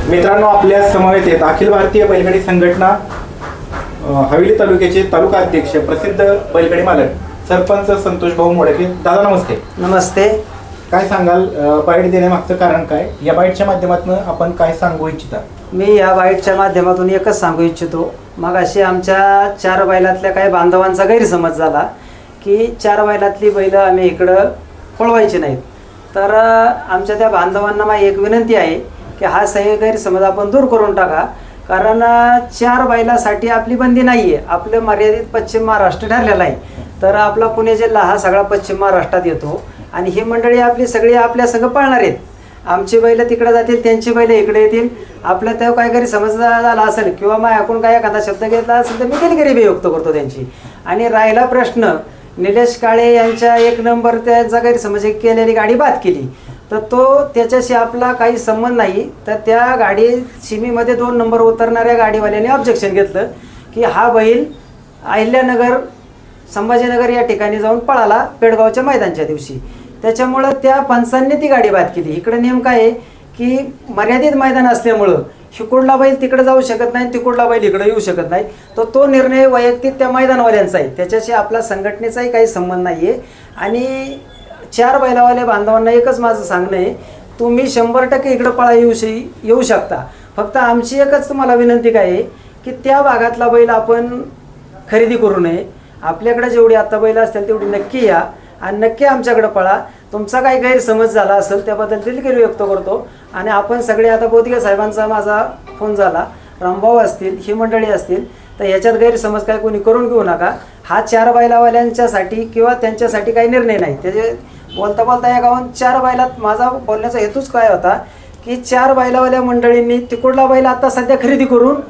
मित्रांनो, आपल्या समवेत आहेत अखिल भारतीय बैलगाडी संघटना हवेली तालुक्याचे तालुका अध्यक्ष, प्रसिद्ध बैलगाडी मालक सरपंच संतोष भाऊ मोडके. दादा नमस्ते. नमस्ते. काय सांगाल, बाईट देण्यामागचं कारण काय? या बाईटच्या माध्यमातून आपण काय सांगू इच्छिता? मी या बाईटच्या माध्यमातून एकच सांगू इच्छितो. मग अशी आमच्या 4 बैलातल्या काही बांधवांचा गैरसमज झाला की 4 बैलातली बैलं आम्ही इकडं पळवायची नाहीत. तर आमच्या त्या बांधवांना माझी एक विनंती आहे की हा सगळे गैरसमज आपण दूर करून टाका. कारण 4 बैलासाठी आपली बंदी नाही आहे. आपलं मर्यादित पश्चिम महाराष्ट्र ठरलेला आहे. तर आपला पुणे जिल्हा हा सगळा पश्चिम महाराष्ट्रात येतो आणि ही मंडळी आपली सगळी आपल्या संग पळणार आहेत. आमची बैलं तिकडे जातील, त्यांची बैलं इकडे येतील. आपल्या तेव्हा काय गैरसमज झाला असेल किंवा माझ्याकडून काय एखादा शब्द घेतला असेल तर मी दिलगिरी व्यक्त करतो त्यांची. आणि राहिला प्रश्न, निलेश काळे यांच्या 1 नंबर त्यांचा गैरसमज केलेली गाडी बाद केली, तर तो त्याच्याशी आपला काही संबंध नाही. तर त्या गाडी सीमेमध्ये 2 नंबर उतरणाऱ्या गाडीवाल्याने ऑब्जेक्शन घेतलं की हा बैल अहिल्यानगर संभाजीनगर या ठिकाणी जाऊन पळाला पेडगावच्या मैदानच्या दिवशी. त्याच्यामुळं त्या पंचांनी ती गाडी बाद केली. इकडे नेमकं आहे की मर्यादित मैदान असल्यामुळं हिकुडला बैल तिकडे जाऊ शकत नाही, तिकुडला बैल इकडे येऊ शकत नाही. तो निर्णय वैयक्तिक त्या मैदानवाल्यांचा आहे, त्याच्याशी आपला संघटनेचाही काही संबंध नाही आहे. आणि 4 बैलावाल्या बांधवांना एकच माझं सांगणं आहे, तुम्ही 100% इकडं पळा येऊ शकता. फक्त आमची एकच तुम्हाला विनंती काय आहे की त्या भागातला बैल आपण खरेदी करू नये. आपल्याकडे जेवढी आता बैल असतील तेवढी नक्की या आणि नक्की आमच्याकडे पळा. तुमचा काही गैरसमज झाला असेल त्याबद्दल दिलगिरी व्यक्त करतो. आणि आपण सगळे, आता बोधगे साहेबांचा माझा फोन झाला, रामभाऊ असतील, ही मंडळी असतील, तर ह्याच्यात गैरसमज काय कोणी करून घेऊ नका. हा 4 बैलावाल्यांच्यासाठी किंवा त्यांच्यासाठी काही निर्णय नाही. त्याचे बोलता बोलता या गावात 4 बैलात माझा बोलण्याचा हेतूच काय होता की 4 बैलावाल्या मंडळींनी तिकडला बैल आता सध्या खरेदी करून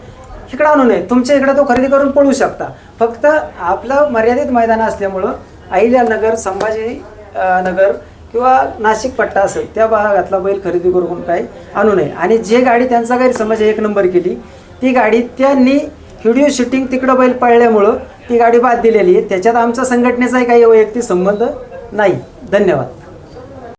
इकडं आणू नये. तुमच्या इकडं तो खरेदी करून पळू शकता. फक्त आपलं मर्यादित मैदान असल्यामुळं अहिल्यानगर, संभाजीनगर किंवा नाशिक पट्टा असेल त्या भागातला बैल खरेदी करून काही आणू नये. आणि जे गाडी त्यांचा गैरसमज 1 नंबर केली ती गाडी त्यांनी व्हिडिओ शूटिंग तिकडं बैल पळल्यामुळं ती गाडी बाद दिलेली आहे. त्याच्यात आमचा संघटनेचाही काही वैयक्तिक संबंध नाही. धन्यवाद.